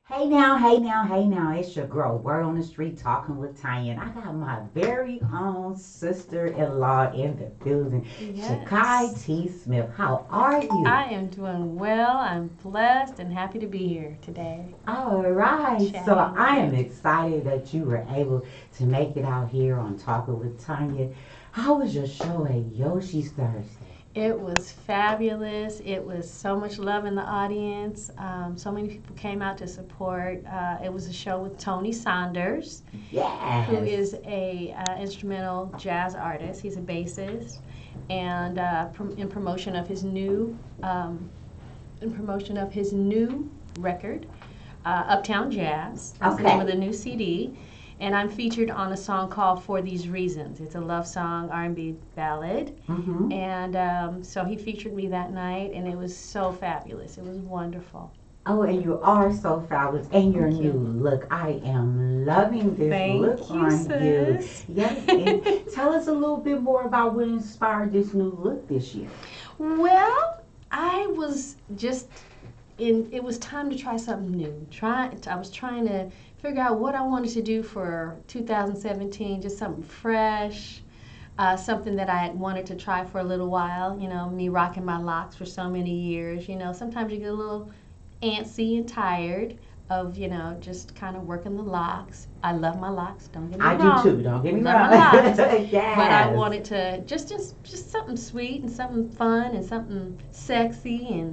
Hey now, it's your girl, Word on the Street, talking with Tonya. And I got my very own sister-in-law in the building, Sakai Yes. T. Smith. How are I you? am doing well. I'm blessed and happy to be here today All right, so chatting with I am you. excited that you were able to make it out here on Talking with Tanya. How was your show at Yoshi's Thursday? It was fabulous. It was so much love in the audience. So many people came out to support. It was a show with Tony Saunders, who Yes. is a instrumental jazz artist. He's a bassist, and in promotion of his new record, Uptown Jazz. That's the name of Okay. the new CD. And I'm featured on a song called For These Reasons. It's a love song, R&B ballad. Mm-hmm. And so he featured me that night, and it was so fabulous. It was wonderful. Oh, and you are so fabulous. And your Thank new you. look. I am loving this look Thank you, on you. sis. Yes, and tell us a little bit more about what inspired this new look this year. Well, I was just it was time to try something new. I was trying to figure out what I wanted to do for 2017, just something fresh, something that I had wanted to try for a little while. Me rocking my locks for so many years. Sometimes you get a little antsy and tired of, just kind of working the locks. I love my locks, don't get me I do too, wrong. don't get me Love wrong. my locks. But I Yes. wanted to just something sweet and something fun and something sexy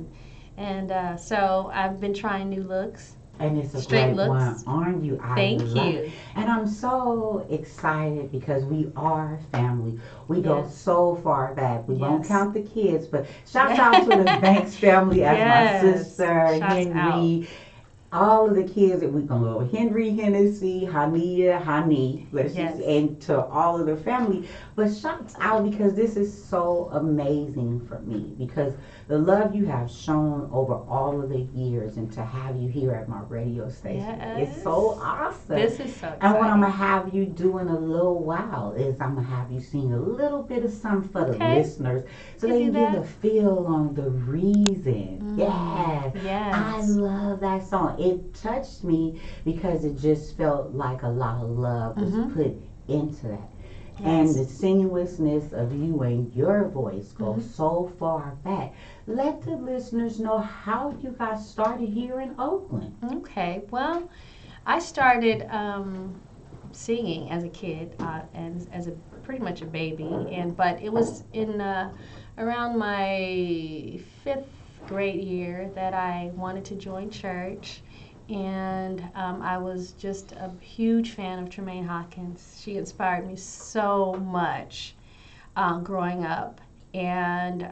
and so I've been trying new looks, And it's a straight great one, looks. aren't you? I Thank love it. you. And I'm so excited because we are family. We go Yes. so far back. We won't Yes. count the kids, but shouts out to the Banks family as my Yes. sister, Shouts out. Henry, all of the kids that we can go Henry, Hennessy, Hania, Hani, let's just Yes. and to all of the family. But shouts out because this is so amazing for me because the love you have shown over all of the years and to have you here at my radio station is so Yes. awesome. This is so And what I'm gonna exciting. have you do in a little while is I'm gonna have you sing a little bit of something for the Okay. listeners so You they do can get that? a feel on the reason. Yes. I Yes. love that song. It touched me because it just felt like a lot of love was Mhm. put into that. And the Yes. sinuousness of you and your voice goes Mhm. so far back. Let the listeners know how you got started here in Oakland. Okay. Well, I started singing as a kid and as a pretty much a baby, and but it was in around my fifth grade year that I wanted to join church, and I was just a huge fan of Tremaine Hawkins. She inspired me so much growing up, and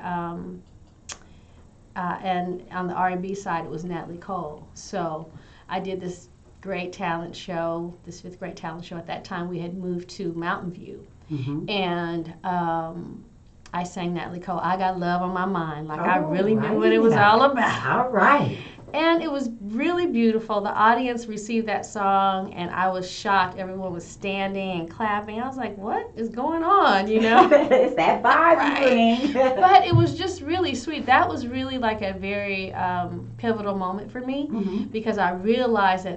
on the R&B side it was Natalie Cole. So I did this fifth grade talent show. At that time, we had moved to Mountain View, Mm-hmm. and I sang Natalie Cole. I got love on my mind, like I Oh, really knew right what it was now. all about. All right. And it was really beautiful. The audience received that song, and I was shocked. Everyone was standing and clapping. I was like, "What is going on?" It's that vibe you Right. bring. But it was just really sweet. That was really like a very pivotal moment for me Hmm. because I realized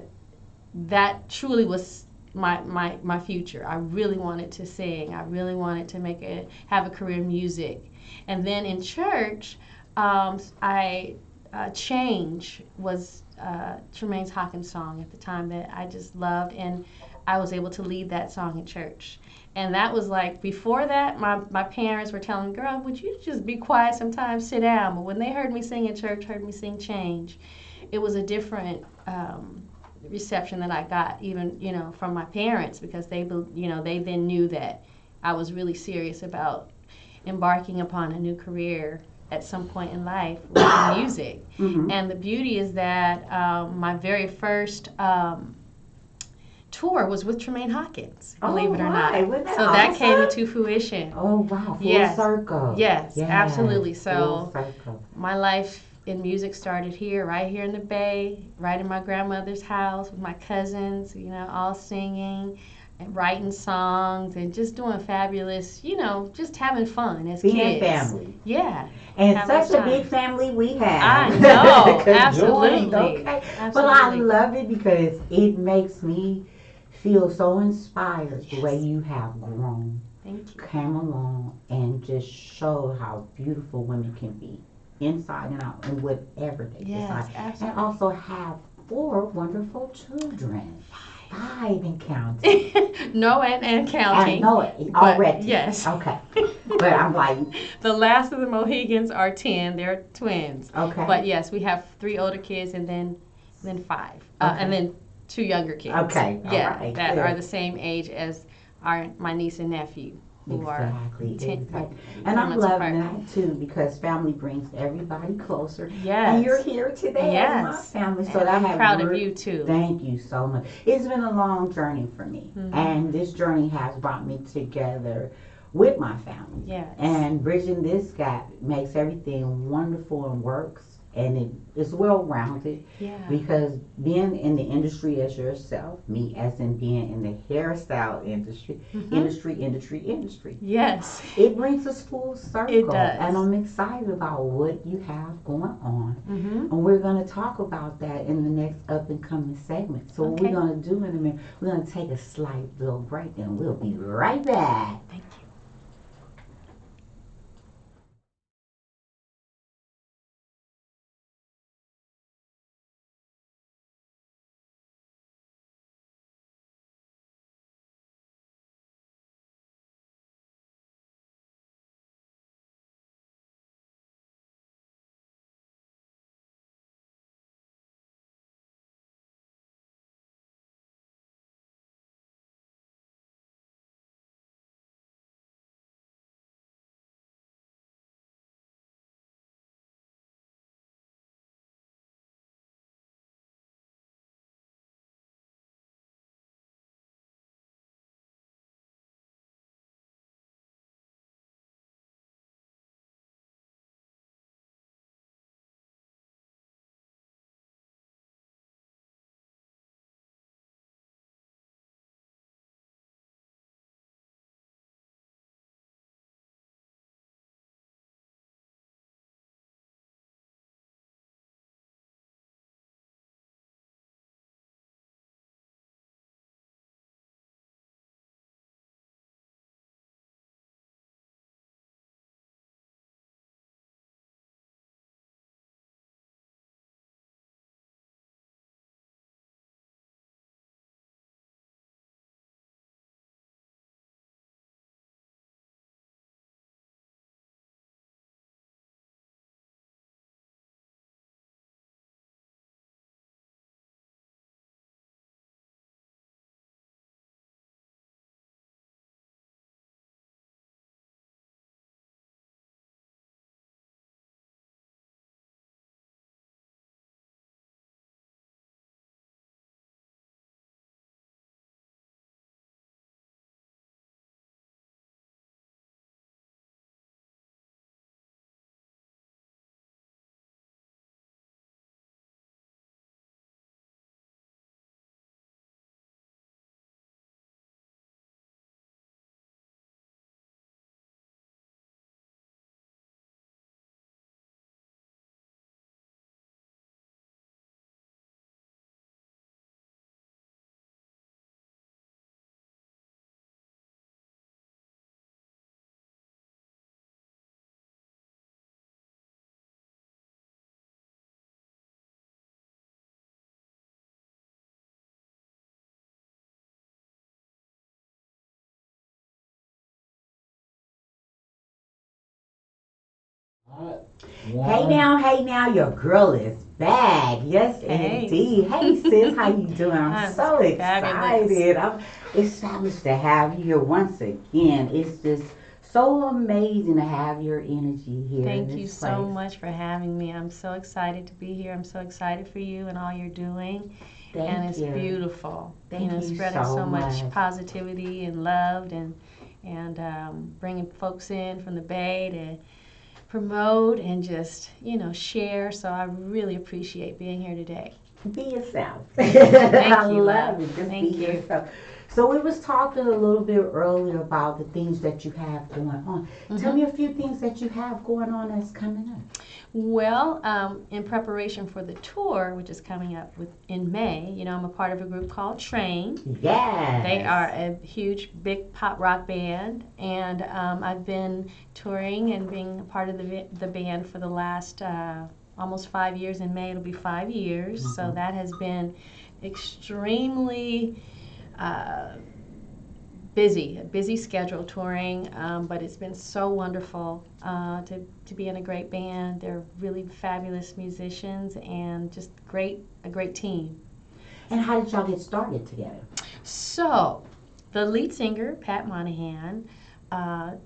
that truly was my future. I really wanted to sing. I really wanted to have a career in music. And then in church, I Change was Tremaine Hawkins' song at the time that I just loved, and I was able to lead that song in church. And that was like before that, my parents were telling me, "Girl, would you just be quiet sometimes, sit down?" But when they heard me sing in church, heard me sing Change, it was a different reception that I got, even from my parents, because they then knew that I was really serious about embarking upon a new career at some point in life with music. Hmm. And the beauty is that my very first tour was with Tremaine Hawkins, Oh, believe it or not. right. Wasn't that So that came awesome? into fruition. Oh, wow. Full Yes, circle. yes, Yes. absolutely. Full So circle. my life in music started here, right here in the Bay, right in my grandmother's house with my cousins, all singing and writing songs and just doing fabulous, just having fun as Being kids. family. Yeah. And having such a time. big family we have. I know, Conjoined, absolutely. okay? Absolutely. But I love it because it makes me feel so inspired the way you have grown. Thank you. Came along and just showed how beautiful women can be inside and out and whatever they Yes, decide. absolutely. And also have 4 wonderful children. 5 and counting. No, and counting. I know it already. Yes. Okay. But I'm like, the last of the Mohegans are 10. They're twins. okay. But yes, we have 3 older kids and then 5. Okay. And then 2 younger kids. Okay. Yeah, all right. that Good. are the same age as my niece and nephew, who Exactly. are 10, Exactly. And I'm loving that too because family brings everybody closer. Yes. And you're here today as my family. So and that I'm proud of you too. Thank you so much. It's been a long journey for me. Mm-hmm. And this journey has brought me together with my family. Yes. And bridging this gap makes everything wonderful and works. And it's well rounded. Yeah. Because being in the industry as yourself, me as in being in the hairstyle industry, industry. Yes. It brings us full circle. It does. And I'm excited about what you have going on. Mm-hmm. And we're going to talk about that in the next up and coming segment. So what we're going to do in a minute, we're going to take a slight little break and we'll be right back. Thank you. Hey now, your girl is back. Yes, Hey. indeed. Hey, sis, how you doing? I'm so excited. Fabulous. I'm excited to have you here once again. It's just so amazing to have your energy here. Thank you so much for having me. I'm so excited to be here. I'm so excited for you and all you're doing. And it's beautiful. Thank you spreading so much much positivity and love and bringing folks in from the Bay to promote and just, share. So I really appreciate being here today. Be yourself. Thank I you, love love. it. Just Thank be you. yourself. So we was talking a little bit earlier about the things that you have going on. Tell me a few things that you have going on that's coming up. Well, in preparation for the tour, which is coming up in May, I'm a part of a group called Train. Yes. They are a huge, big pop rock band, and I've been touring and being a part of the band for the last almost 5 years. In May, it'll be 5 years. So that has been extremely a busy schedule touring, but it's been so wonderful to be in a great band. They're really fabulous musicians and just a great team. And how did y'all get started together? So, the lead singer, Pat Monahan,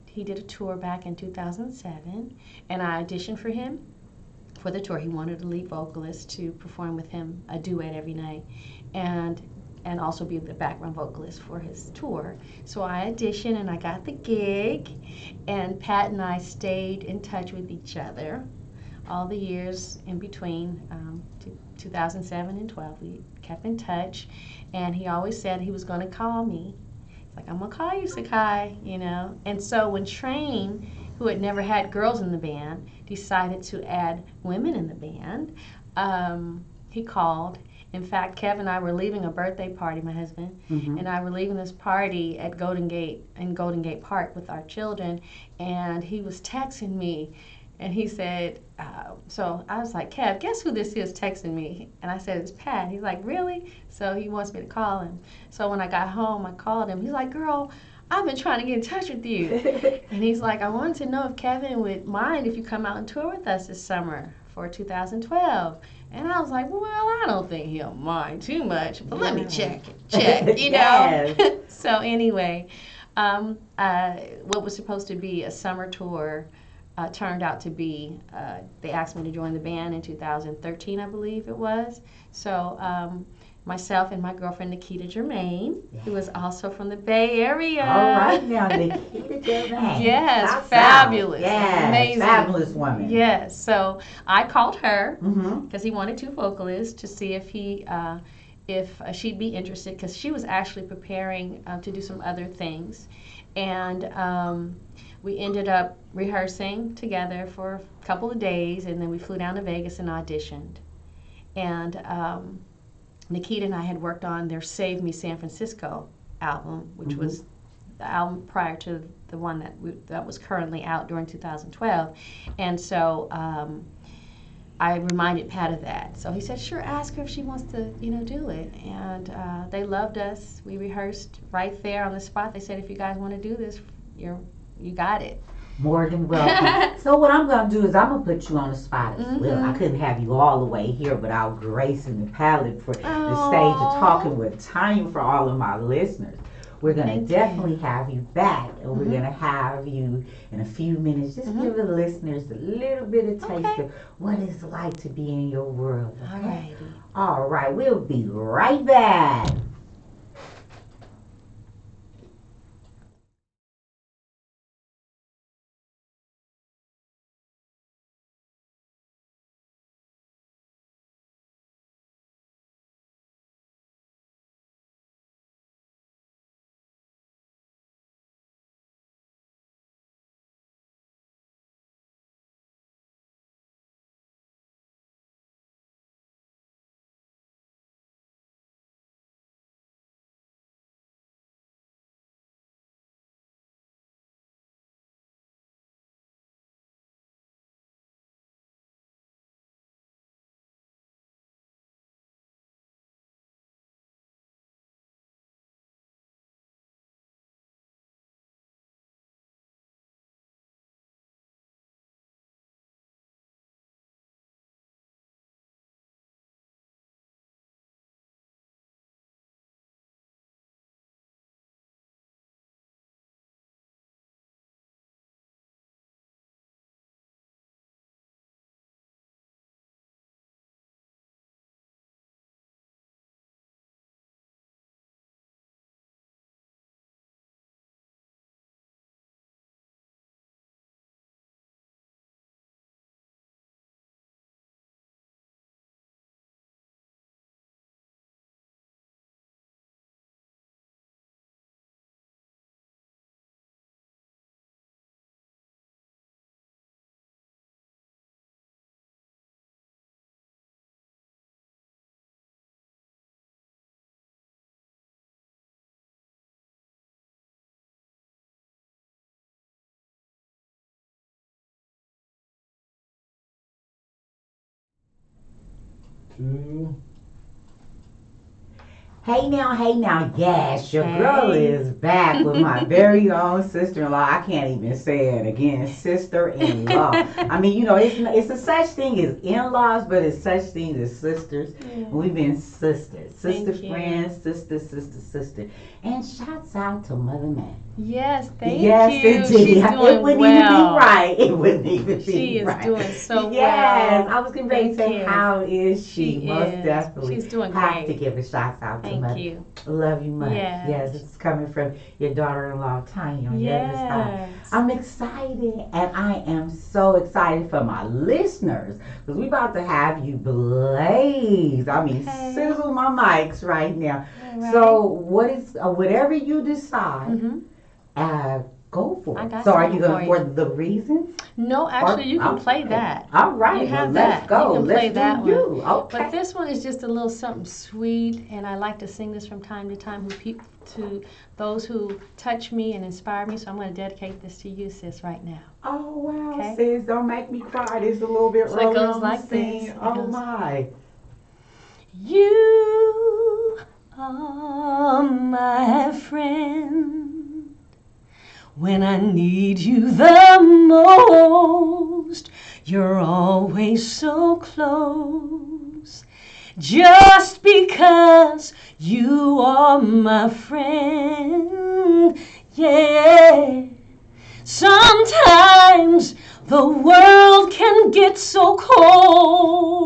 he did a tour back in 2007, and I auditioned for him for the tour. He wanted a lead vocalist to perform with him a duet every night, and also be the background vocalist for his tour. So I auditioned and I got the gig, and Pat and I stayed in touch with each other all the years in between 2007 and 12. We kept in touch, and he always said he was going to call me. He's like, I'm going to call you, Sakai, And so when Train, who had never had girls in the band, decided to add women in the band, he called. In fact, Kev and I were leaving a birthday party, my husband, and I were leaving this party at Golden Gate Park with our children, and he was texting me, and he said, so I was like, Kev, guess who this is texting me? And I said, it's Pat. He's like, really? So he wants me to call him. So when I got home, I called him. He's like, girl, I've been trying to get in touch with you. And he's like, I wanted to know if Kevin would mind if you come out and tour with us this summer for 2012. And I was like, well, I don't think he'll mind too much, but let me check, Yes. So anyway, what was supposed to be a summer tour turned out to be, they asked me to join the band in 2013, I believe it was. So myself and my girlfriend, Nikita Germain, who was also from the Bay Area. All right now, Nikita Germain. Yes, South fabulous. Yes, amazing. Fabulous woman. Yes, so I called her because he wanted two vocalists to see if she'd be interested, because she was actually preparing to do some other things. And we ended up rehearsing together for a couple of days, and then we flew down to Vegas and auditioned. And Nikita and I had worked on their Save Me San Francisco album, which was the album prior to the one that was currently out during 2012. And so I reminded Pat of that. So he said, sure, ask her if she wants to, do it. And they loved us. We rehearsed right there on the spot. They said, if you guys want to do this, you got it. More than welcome. So what I'm going to do is I'm going to put you on the spot as well. I couldn't have you all the way here without gracing the palette for the stage of Talking with Tonya for all of my listeners. We're going to definitely have you back, and we're going to have you in a few minutes. Just give the listeners a little bit of taste of what it's like to be in your world. Okay? All right. We'll be right back. Mm. Hey now, yes, your girl Hey. is back with my very own sister-in-law. I can't even say it again, sister-in-law. I mean, it's a such thing as in-laws, but it's such things as sisters. Yeah. We've been sisters, sister Thank you. friends, sister. And shouts out to Mother May. Yes, thank Yes, you. indeed. She's It doing wouldn't even be well. right. It wouldn't even She be is right. doing so Yes, well. I was getting ready to Thank say, you. how is She she? Most is. definitely She's doing have to great. give a shout out to Thank Mother. you. Love you much. Yes, Yes. it's coming from your daughter-in-law, Tonya, on your other side. Yes. I'm excited, and I am so excited for my listeners because we about to have you blaze. I mean, Okay. sizzle my mics right now. All right. So, whatever you decide, Mm-hmm. uh, go for I it. got So, are something you going for for you. the reasons? No, actually, you can play Okay. that. All You right. Well, have let's that. go. You can play Let's that do one. you. Okay. But this one is just a little something sweet, and I like to sing this from time to time to those who touch me and inspire me. So I'm going to dedicate this to you, sis, right now. Oh wow, Okay? sis, don't make me cry. This is a little bit So it early goes on the like this. scene. It Oh goes, my. you are my friend when I need you the most. You're always so close. Just because you are my friend, yeah. Sometimes the world can get so cold,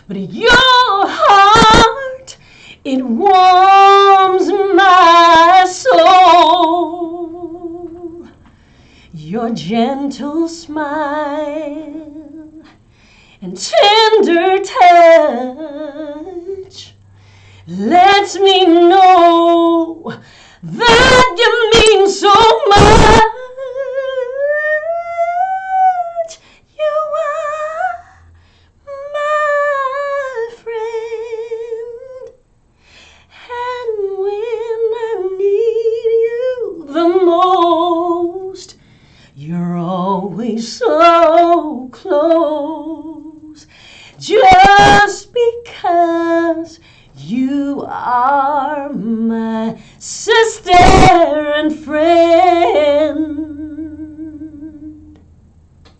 but your heart, it warms my soul. Your gentle smile and tender touch lets me know that you mean so much. You are my friend, and when I need you the most, you're always so close. Just because you are my sister and friend.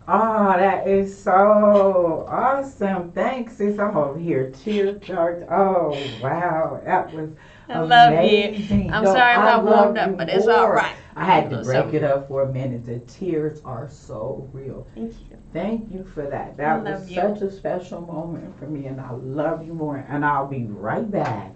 Oh, that is so awesome. Thanks, sis. I'm over here tear jerked. Oh wow, that was I love you. amazing. I'm No, sorry I'm I not warmed love up, you but it's all more. right. I had to Little break something. it up for a minute. The tears are so real. Thank you. Thank you for that. I That love was you. such a special moment for me, and I love you more. And I'll be right back.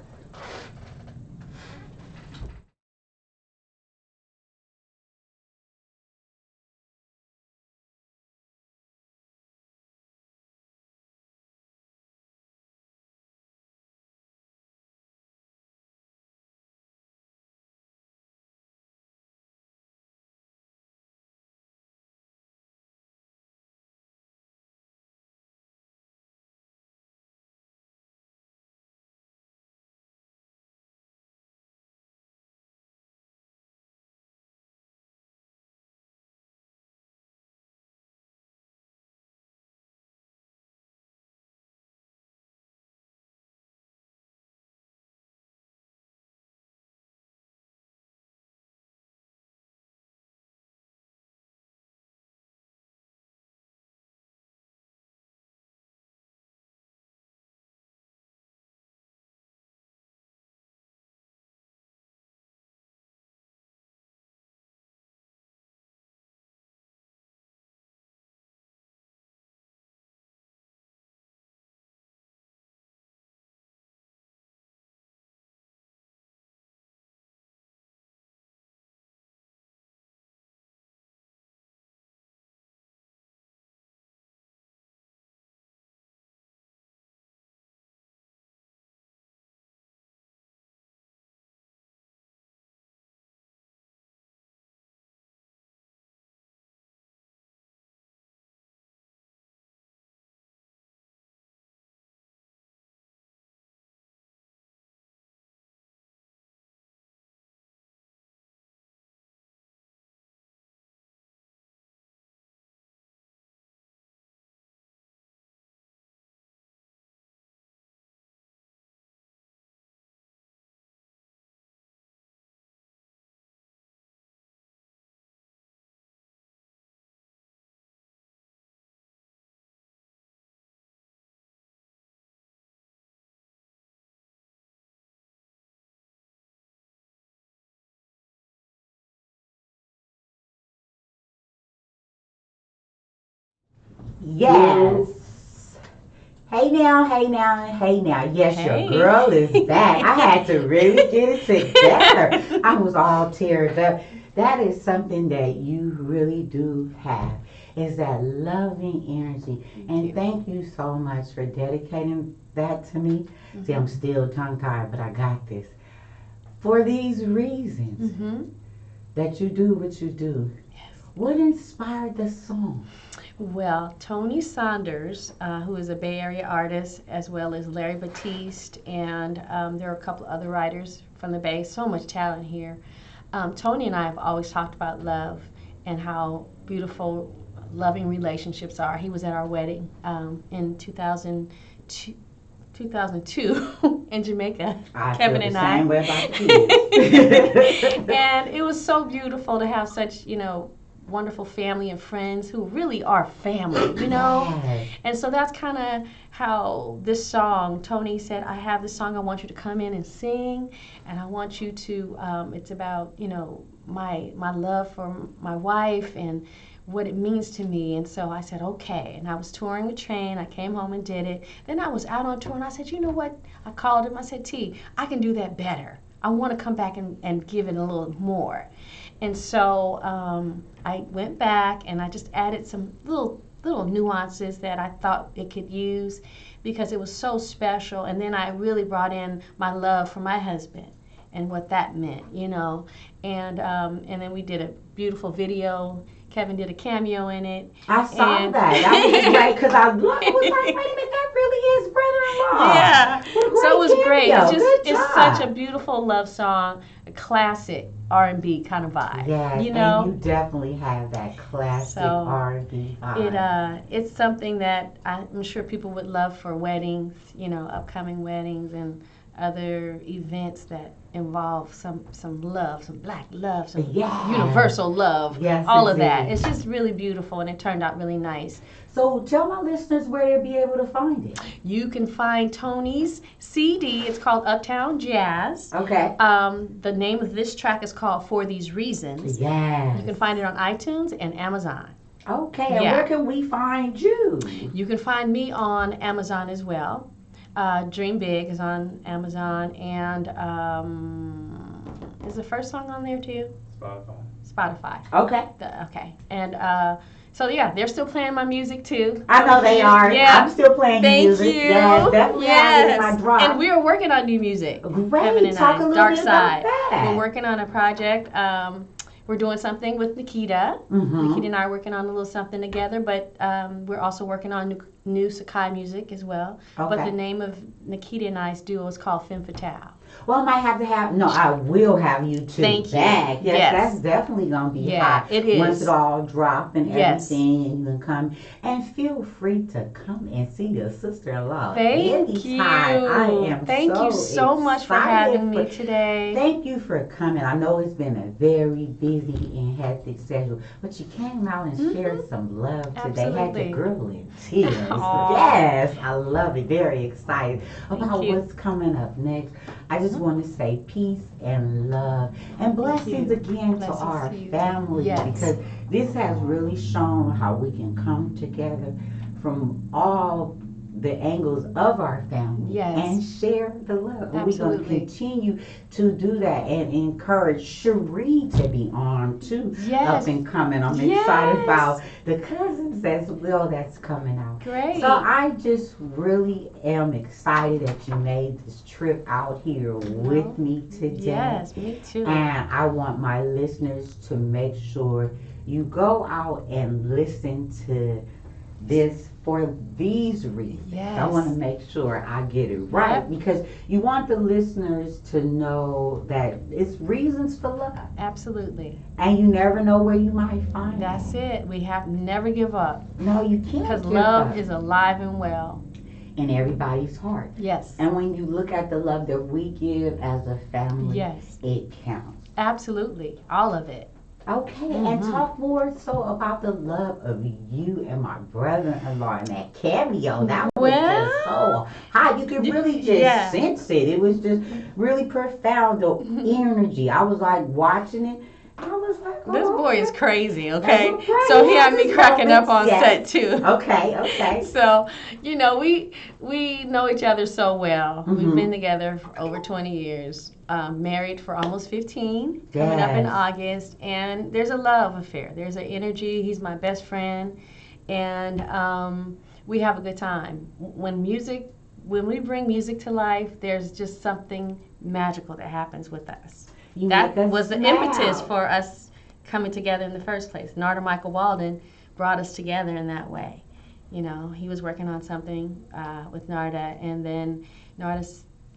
Yes. Hey now, hey now, hey now. Yes, Hey. your girl is back. I had to really get it together. I was all teared up. That is something that you really do have. Is that loving energy. And thank you so much for dedicating that to me. See, I'm still tongue tied, but I got this. For these reasons that you do what you do. Yes. What inspired the song? Well, Tony Saunders, who is a Bay Area artist, as well as Larry Batiste, and there are a couple other writers from the Bay. So much talent here. Tony and I have always talked about love and how beautiful, loving relationships are. He was at our wedding in 2002 in Jamaica. Kevin and I. Same way about the kids. And it was so beautiful to have such, wonderful family and friends who really are family, Yes. And so that's kind of how this song, Tony said, I have this song I want you to come in and sing, and I want you to, it's about, my love for my wife and what it means to me. And so I said, okay. And I was touring with Train. I came home and did it. Then I was out on tour and I said, you know what? I called him. I said, T, I can do that better. I want to come back and give it a little more. And so I went back and I just added some little nuances that I thought it could use because it was so special. And then I really brought in my love for my husband and what that meant, And then we did a beautiful video. Kevin did a cameo in it. I saw that. That was great because I was like, wait a minute, that really is brother-in-law. Yeah. So it was great. Cameo. It's such a beautiful love song, a classic R&B kind of vibe. Yes, and you definitely have that classic R&B vibe. It's something that I'm sure people would love for weddings, upcoming weddings and other events that involve some love, some black love, some universal love, all of that. It's just really beautiful, and it turned out really nice. So tell my listeners where they'll be able to find it. You can find Tony's CD. It's called Uptown Jazz. Okay. The name of this track is called For These Reasons. Yes. You can find it on iTunes and Amazon. Okay, and where can we find you? You can find me on Amazon as well. Dream Big is on Amazon, and is the first song on there too? Spotify. Okay. Okay. And so they're still playing my music too. I know they are. Yeah. I'm still playing music. Thank you. Yes, definitely. Yes. My drop. And we are working on new music. Great. Kevin and Talk I, a little Dark bit Side. about that. We're working on a project. We're doing something with Nikita. Nikita and I are working on a little something together, but we're also working on new Sakai music as well. Okay. But the name of Nikita and I's duo is called Femme Fatale. Well, I might have to have, no, I will have you two Thank back. you. Yes, that's definitely going to be hot. It is. Once it all drop and Yes. everything, and you can come. And feel free to come and see your sister-in-law. Thank you. I am Thank you so much for having me today. Thank you for coming. I know it's been a very busy and hectic schedule, but you came out and shared some love today. Absolutely. Had the girl in tears. Aw. Yes, I love it. Very excited about you. what's coming up next. I just want to say peace and love and blessings again to our to you. family, Yes. because this has really shown how we can come together from all the angles of our family and share the love. And we're going to continue to do that and encourage Cherie to be on too, up and coming. I'm excited about the cousins as well that's coming out. Great. So I just really am excited that you made this trip out here with me today. Yes, me too. And I want my listeners to make sure you go out and listen to this For These Reasons. Yes. I want to make sure I get it right, because you want the listeners to know that it's reasons for love. Absolutely. And you never know where you might find That's it. We have to never give up. No, you can't. Because give love up. is alive and well. In everybody's heart. Yes. And when you look at the love that we give as a family, it counts. Absolutely. All of it. Okay, and talk more so about the love of you and my brother-in-law and that cameo. That was just so hot. You could really just sense it. It was just really profound, the energy. I was like watching it, I was like, This oh, boy is okay. crazy, That's okay? what right. So he He had has me his cracking up moments. on set Yes. too. Okay, okay. So, you know, we know each other so well. We've been Mm-hmm. together for over 20 years, married for almost 15, coming up in Yes. August, and there's a love affair. There's an energy. He's my best friend, and we have a good time. When we bring music to life, there's just something magical that happens with us. You make That us was the impetus smile. for us coming together in the first place. Narda Michael Walden brought us together in that way. You know, he was working on something with Narda, and then Narda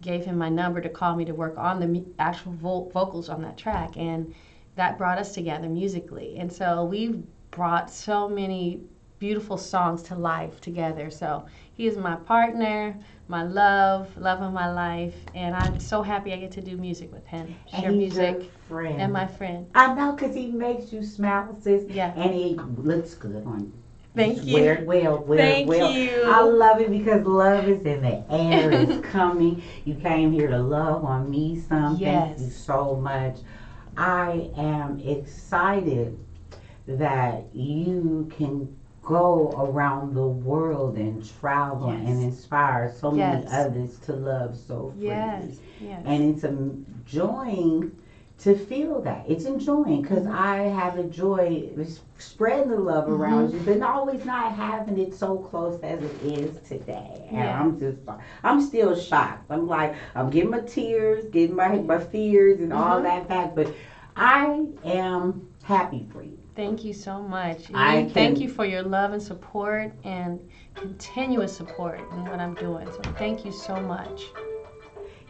gave him my number to call me to work on the actual vocals on that track, and that brought us together musically. And so we've brought so many beautiful songs to life together. So he is my partner, my love of my life, and I'm so happy I get to do music with him, And share he's your music, friend. and my friend. I know, because he makes you smile, sis. Yeah. And he looks good on you. Thank Just you. wear it well, wear it Thank well. you. I love it because love is in the air. It's coming. You came here to love on me some. Thank you Yes. so much. I am excited that you can go around the world and travel Yes. and inspire so many Yes. others to love so freely. Yes. Yes. And it's enjoying to feel that. It's enjoying because I have a joy spreading the love around you, but always not having it so close as it is today. And Yeah. I'm still shocked. I'm like, I'm getting my tears, getting my fears and all that back, but I am happy for you. Thank you so much. can Thank you for your love and support and continuous support in what I'm doing. So thank you so much.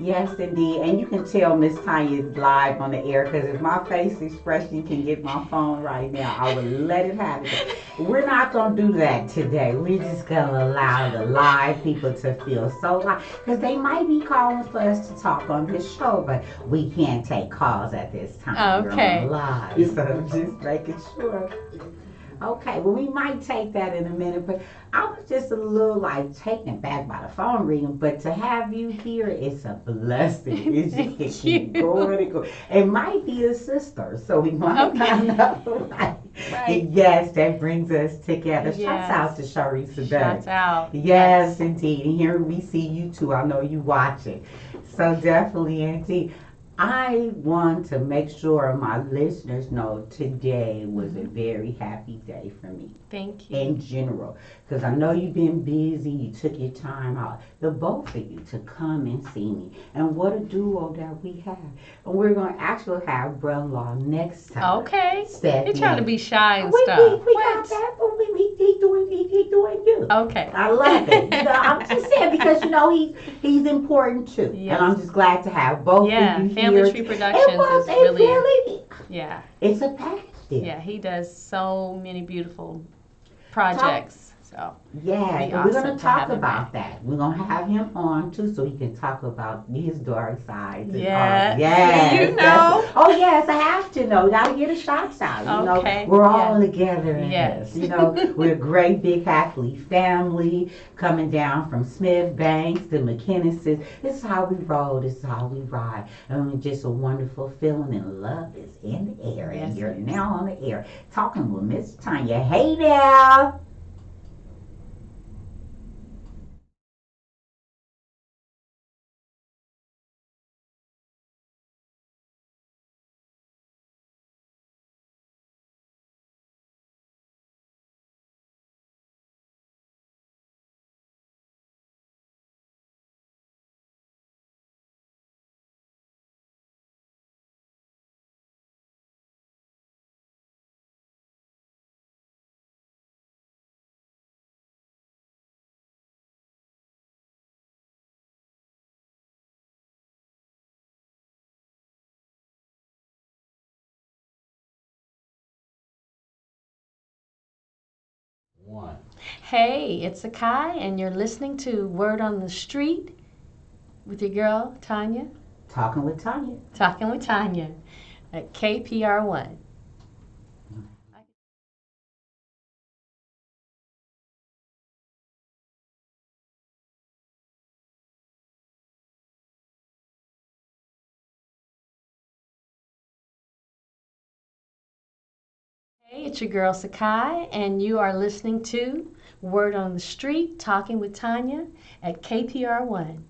Yes, indeed. And you can tell Miss Tanya is live on the air because if my face expression can get my phone right now, I would let it happen. We're not going to do that today. We're just going to allow the live people to feel so live because they might be calling for us to talk on this show, but we can't take calls at this time. Okay. We're on live, so just making sure. Okay, well, we might take that in a minute, but I was just a little like taken back by the phone ringing. But to have you here, it's a blessing. It just can keep going and going. It might be a sister, so we might not know. Right. Yes, that brings us together. Yes. Shouts out to Sharice today. Shouts out. Yes, indeed. And here we see you too. I know you watching. So definitely, indeed. I want to make sure my listeners know today was a very happy day for me Thank you. in general. Because I know you've been busy, you took your time out, the both of you, to come and see me. And what a duo that we have. And we're going to actually have brother-in-law next time. Okay. Stephanie. You're trying to be shy and we stuff. We got that, but he doing you. Okay. I love it. You know, I'm just saying because you know he's important too, Yes. and I'm just glad to have both of you Family here. Tree Productions is really. Yeah. It's a package deal. Yeah, he does so many beautiful projects. So Yeah, it'd be and we're going awesome to talk have him about back. that. We're going to have him on too, so he can talk about his dark sides. Yeah. And all. Yes, You know. oh yes, I have to know. Got to get a shots out. You Okay. know, we're all together in Yes. this. You know, we're a great big happily family coming down from Smith Banks to McKinnis's. This is how we roll. This is how we ride. And just a wonderful feeling, and love is in the air. Yes, And you're it is. now on the air talking with Miss Tonya. Hey there. One. Hey, it's Sakai, and you're listening to Word on the Street with your girl, Tonya. Talking with Tonya. Talking with Tonya at KPR1. Hey, it's your girl Sakai, and you are listening to Word on the Street, Talking with Tonya at KPR1.